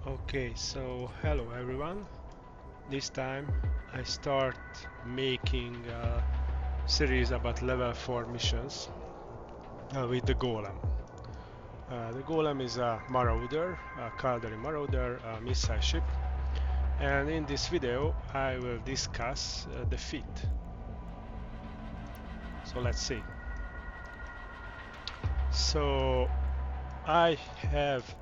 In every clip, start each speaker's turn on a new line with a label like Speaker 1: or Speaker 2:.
Speaker 1: Okay, so hello everyone. This time I start making a series about level 4 missions with the Golem. The Golem is a marauder, a cavalry marauder, a missile ship, and in this video I will discuss the feat. So let's see. So I have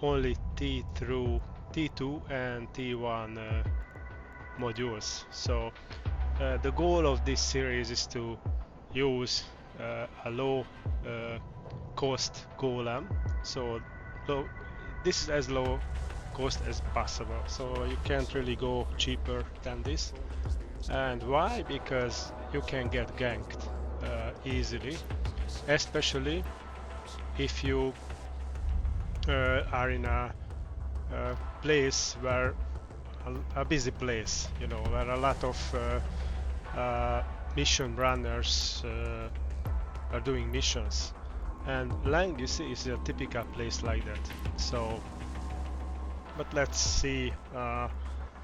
Speaker 1: only T through T2 and T1 modules. So the goal of this series is to use a low cost golem. So this is as low cost as possible. So you can't really go cheaper than this. And why? Because you can get ganked easily, especially if you are in a place where a busy place, you know, where a lot of mission runners are doing missions, and Langus is a typical place like that. So, but let's see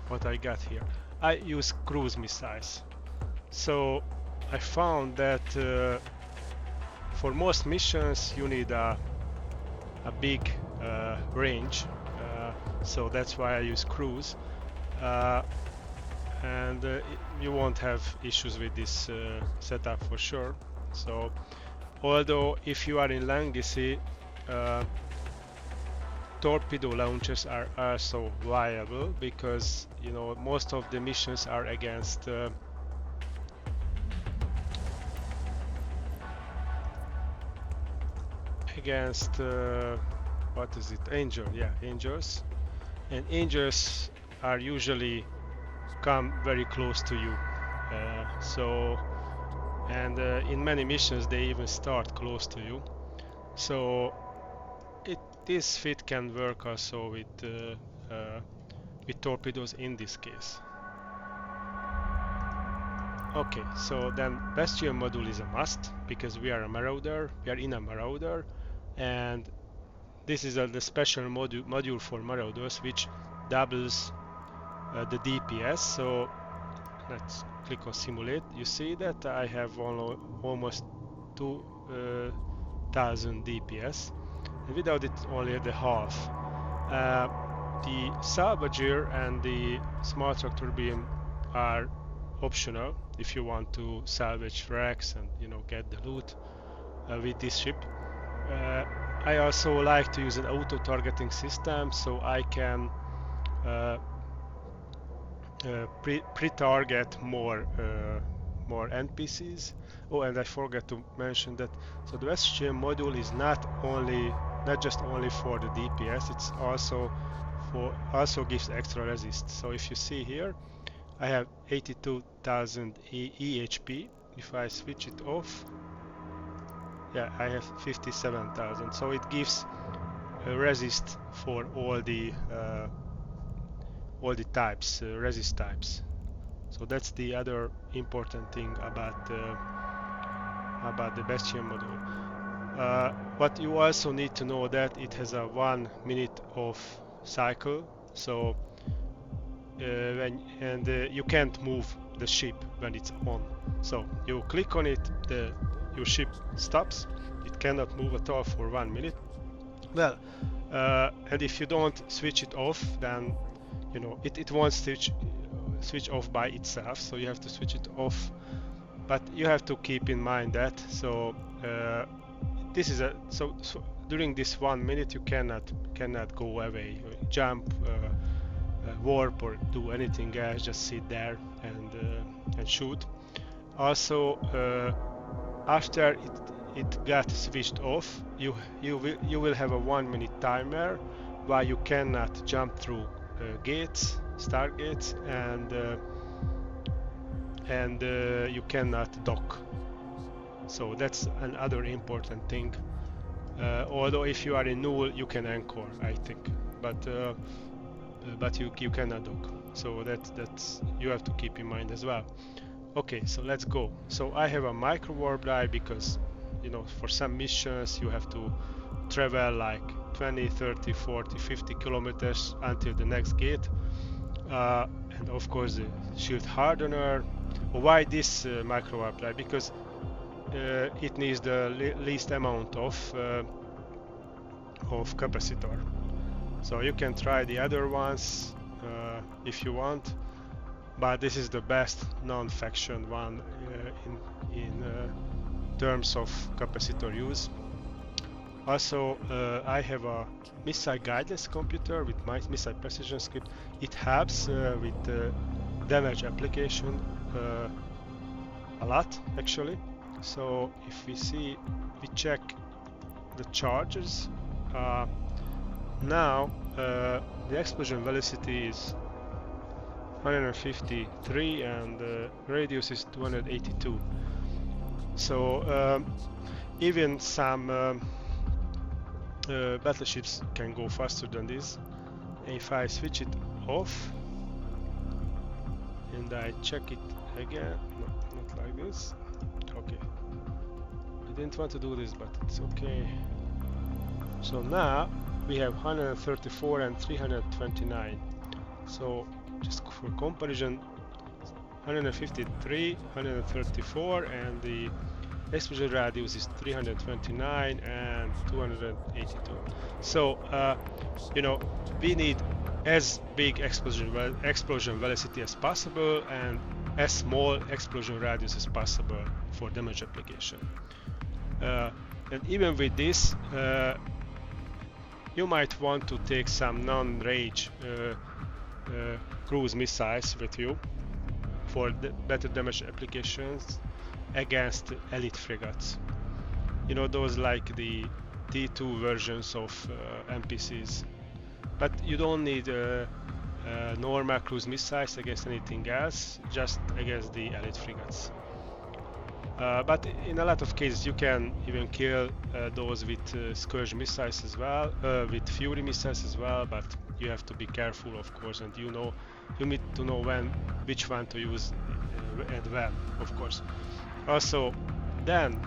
Speaker 1: what I got here. I use cruise missiles. So I found that for most missions you need a big range, so that's why I use cruise. And you won't have issues with this setup for sure. So although if you are in Langisy, torpedo launchers are also viable, because you know most of the missions are against what is it, angels, and angels are usually come very close to you. In many missions they even start close to you. So this fit can work also with torpedoes in this case. Okay, so then Bastion module is a must, because we are a marauder, we are in a marauder, and this is the special module for marauders which doubles the DPS. So let's click on simulate. You see that I have almost 2000 DPS, and without it only the half. The Salvager and the small tractor beam are optional if you want to salvage wrecks and get the loot with this ship. I also like to use an auto targeting system, so I can pre-target more NPCs. Oh, and I forgot to mention that so the Bastion module is not just only for the DPS, it's also gives extra resist. So if you see here, I have 82,000 EHP. If I switch it off, yeah, I have 57,000. So it gives a resist for all the types, resist types. So that's the other important thing about the Bastion module. But you also need to know that it has a 1 minute off cycle. So you can't move the ship when it's on. So you click on it, your ship stops. It cannot move at all for 1 minute. Well, and if you don't switch it off, then it won't switch off by itself. So you have to switch it off. But you have to keep in mind that. So this is so during this 1 minute you cannot go away, jump, warp, or do anything else. Just sit there and shoot. Also, after it got switched off, you will have a 1 minute timer while you cannot jump through start gates, and you cannot dock. So that's another important thing. Although if you are in null, you can anchor, I think, but you cannot dock. So that's you have to keep in mind as well. Okay, so let's go. So I have a Microwarpdrive because for some missions you have to travel like 20, 30, 40, 50 kilometers until the next gate. And of course the shield hardener. Why this Microwarpdrive? Because it needs the least amount of capacitor. So you can try the other ones if you want, but this is the best non-faction one in terms of capacitor use. Also, I have a missile guidance computer with my missile precision script. It helps with damage application a lot, actually. So if we check the charges. Now the explosion velocity is 153 and the radius is 282. So even some battleships can go faster than this. If I switch it off and I check it again, no, not like this. Okay, I didn't want to do this, but it's okay. So now we have 134 and 329. So just for comparison, 153, 134, and the explosion radius is 329 and 282. So you know, we need as big explosion velocity as possible and as small explosion radius as possible for damage application. And even with this, you might want to take some non-range cruise missiles with you for better damage applications against elite frigates. You know, those like the T2 versions of NPCs. But you don't need normal cruise missiles against anything else, just against the elite frigates. But in a lot of cases you can even kill those with Scourge missiles as well, with Fury missiles as well, but you have to be careful, of course, and you need to know which one to use and when, of course. Also, then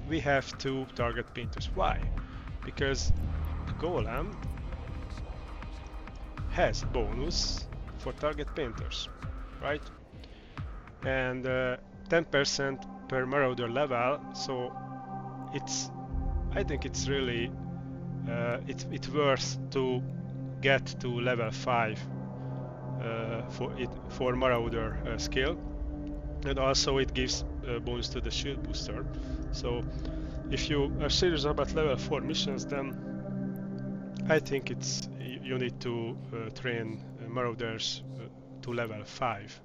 Speaker 1: we have two target painters. Why? Because the Golem has bonus for target painters, right? And 10% per Marauder level, so I think it's really it's worth to get to level 5 for Marauder skill, and also it gives bonus to the shield booster. So if you are serious about level 4 missions, then I think you need to train Marauders to level 5.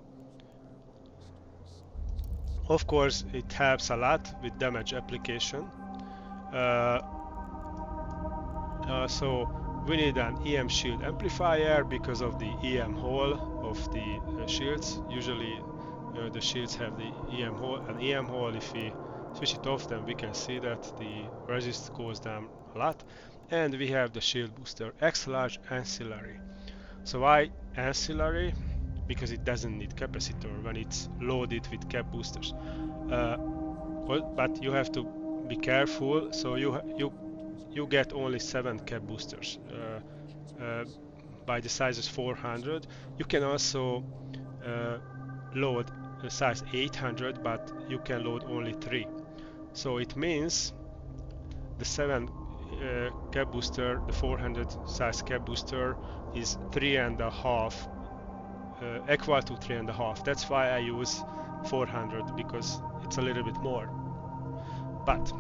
Speaker 1: Of course, it helps a lot with damage application. So we need an EM shield amplifier because of the EM hole of the shields. Usually the shields have the EM hole. An EM hole, if we switch it off, then we can see that the resist goes down a lot. And we have the shield booster X-Large Ancillary. So why Ancillary? Because it doesn't need capacitor when it's loaded with cap boosters. But you have to be careful. So you get only 7 cap boosters by the sizes 400. You can also load the size 800, but you can load only 3. So it means the 7 cap booster, the 400 size cap booster, is 3.5. Equal to 3.5. That's why I use 400, because it's a little bit more. But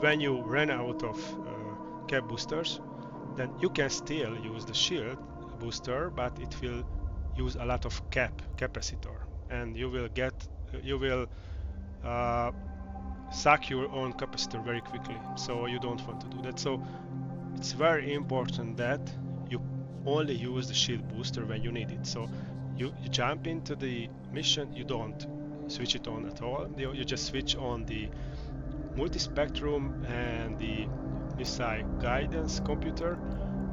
Speaker 1: when you run out of cap boosters, then you can still use the shield booster, but it will use a lot of capacitor, and you will suck your own capacitor very quickly. So you don't want to do that. So it's very important that you only use the shield booster when you need it. So you jump into the mission, you don't switch it on at all. You just switch on the Multispectrum and the missile guidance computer,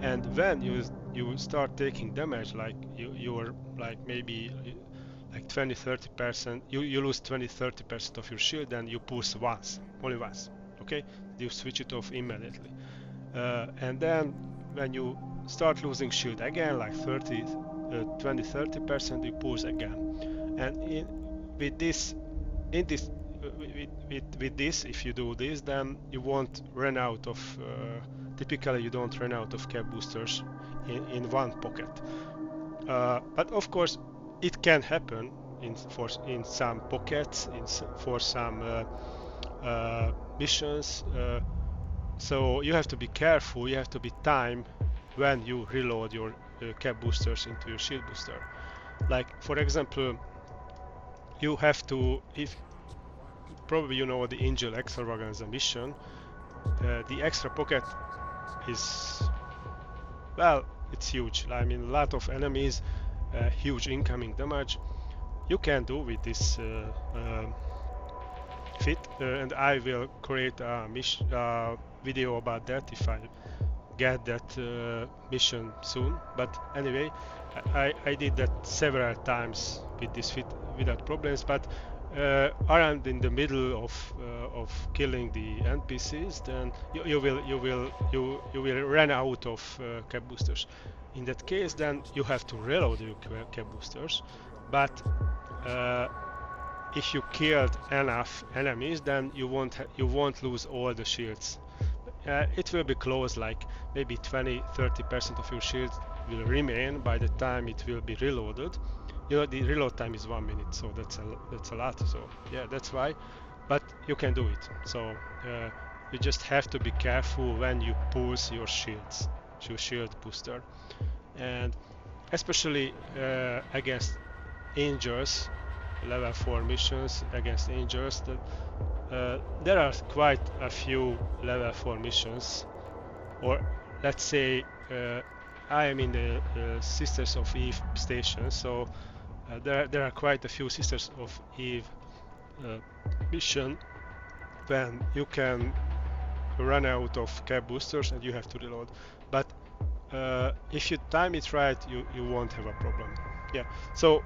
Speaker 1: and when you start taking damage, like you're like maybe like 20-30%, you lose 20-30% of your shield, and you pulse only once, Okay, you switch it off immediately, and then when you start losing shield again, like 20-30%, you pause again. And with this, if you do this, then you won't run out of. Typically, you don't run out of cap boosters in one pocket. But of course, it can happen in some pockets, for some missions. So you have to be careful. You have to be timed when you reload your cap boosters into your shield booster. Like for example, you have to, if probably you know the Angel Extravaganza mission, the extra pocket is, well, it's huge. I mean, a lot of enemies, huge incoming damage. You can do with this fit, and I will create a video about that if I get that mission soon. But anyway, I did that several times with this fit without problems. But around in the middle of killing the NPCs, then you will run out of cap boosters. In that case, then you have to reload your cap boosters. But if you killed enough enemies, then you won't lose all the shields. It will be close, like maybe 20-30% of your shields will remain by the time it will be reloaded. You know, the reload time is 1 minute, so that's a lot. So yeah, that's why. But you can do it. So you just have to be careful when you pulse your shields, your shield booster, and especially against angels, level 4 missions against angels. There are quite a few level 4 missions, or let's say I am in the Sisters of Eve station, so there are quite a few Sisters of Eve mission when you can run out of cap boosters and you have to reload. But if you time it right, you won't have a problem. Yeah. So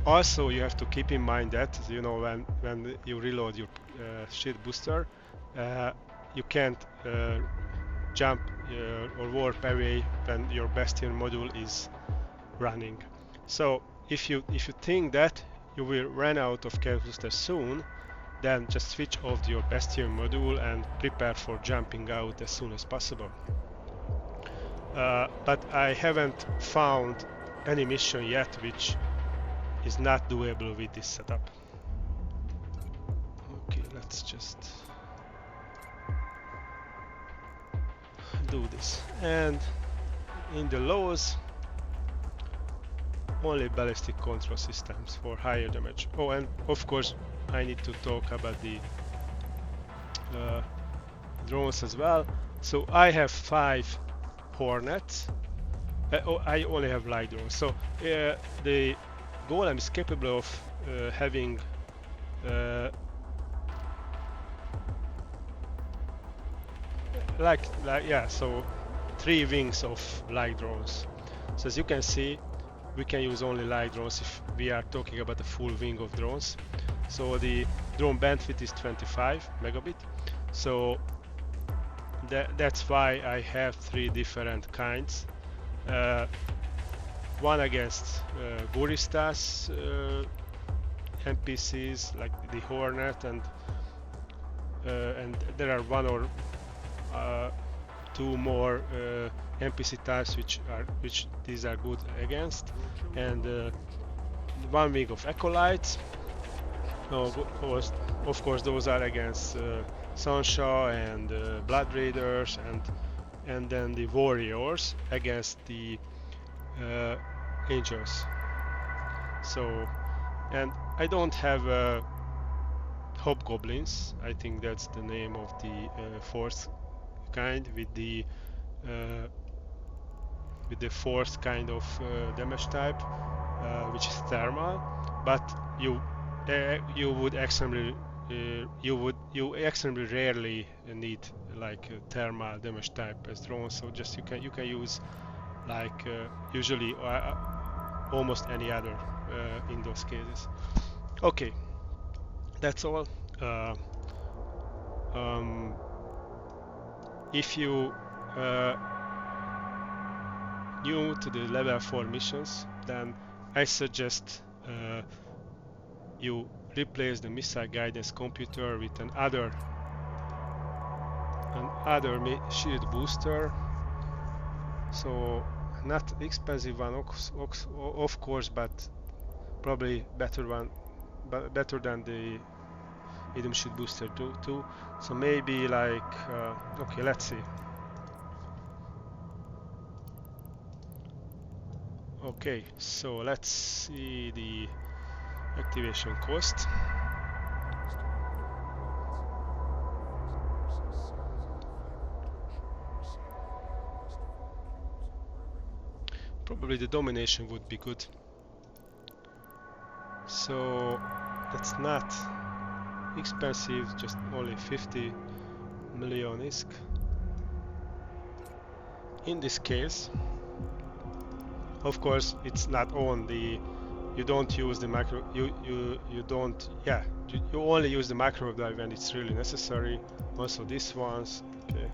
Speaker 1: also you have to keep in mind that, you know, when you reload your shield booster, you can't jump or warp away when your Bastion module is running. So if you think that you will run out of cap boosters soon, then just switch off your Bastion module and prepare for jumping out as soon as possible. But I haven't found any mission yet which is not doable with this setup. Okay, let's just do this. And in the lows, only ballistic control systems for higher damage. Oh, and of course I need to talk about the drones as well. So I have 5 Hornets. I only have light drones. So the Golem is capable of having so 3 wings of light drones. So as you can see, we can use only light drones if we are talking about a full wing of drones. So the drone bandwidth is 25 megabit. So that's why I have 3 different kinds. One against Goristas NPCs like the Hornet, and there are 1 or 2 more NPC types which these are good against, and 1 wing of Acolytes. Of course those are against Sunshaw and Blood Raiders, and then the Warriors against the Angels. So, and I don't have Hobgoblins. I think that's the name of the 4th kind with the 4th kind of damage type, which is thermal. But you extremely rarely need like thermal damage type as drones. So just you can use like usually almost any other in those cases. Okay, that's all. if you new to the level 4 missions, then I suggest you replace the missile guidance computer with another shield booster. So not expensive one, of course, but probably better one, better than the medium shield booster too. So maybe like okay, let's see. Okay, so let's see the activation cost. Probably the domination would be good. So that's not expensive, just only 50 million ISK. In this case, of course, it's not on the. You don't use the macro. You don't. Yeah, you only use the Microwarpdrive when it's really necessary. Also this ones. Okay.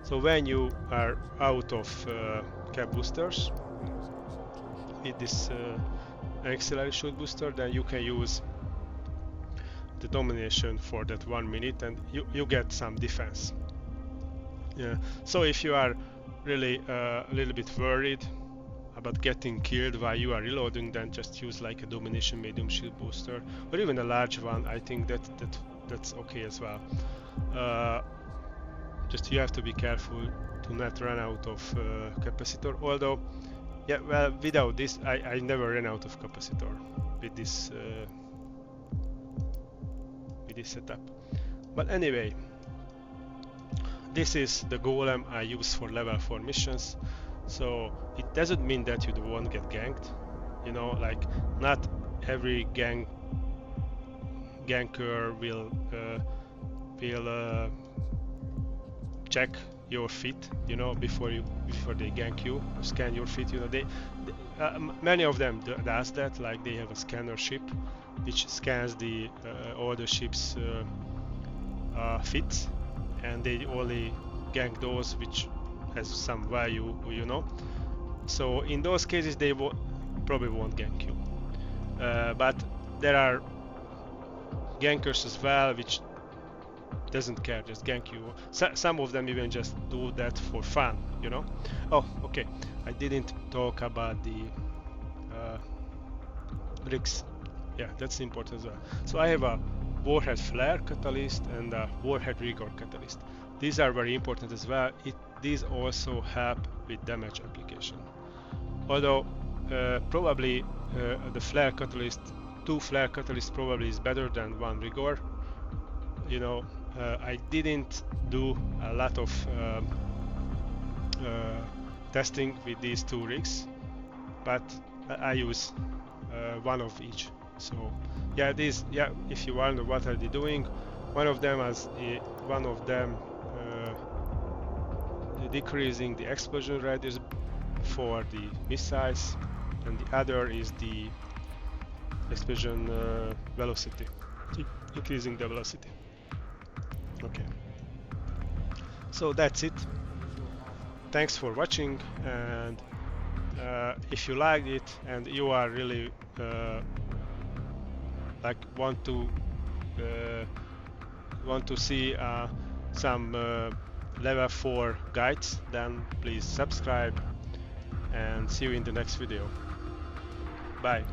Speaker 1: So when you are out of cap boosters with this Ancillary shield booster, then you can use the domination for that 1 minute, and you get some defense. Yeah. So if you are really a little bit worried about getting killed while you are reloading, then just use like a domination medium shield booster, or even a large one. I think that's okay as well. Just you have to be careful to not run out of capacitor. Although, yeah, well, without this, I never ran out of capacitor with this setup. But anyway, this is the golem I use for level 4 missions. So it doesn't mean that you won't get ganked. You know, like not every ganker will check your feet, you know, before they gank you, or scan your feet. You know, many of them does that. Like they have a scanner ship which scans all the ship's feet, and they only gank those which has some value, you know. So in those cases they probably won't gank you, but there are gankers as well which doesn't care, just gank you. Some of them even just do that for fun, you know. Oh, okay, I didn't talk about the rigs. Yeah, that's important as well. So I have a Warhead flare catalyst and a Warhead rigor catalyst. These are very important as well. These also help with damage application. Although probably the flare catalyst, 2 flare catalysts probably is better than 1 rigor. You know, I didn't do a lot of testing with these 2 rigs, but I use one of each. So yeah, if you wonder what are they doing, one of them decreasing the explosion radius for the missiles, and the other is the explosion velocity, increasing the velocity. Okay, so that's it. Thanks for watching, and if you liked it and you are really like want to see some level 4 guides, then please subscribe, and see you in the next video. Bye.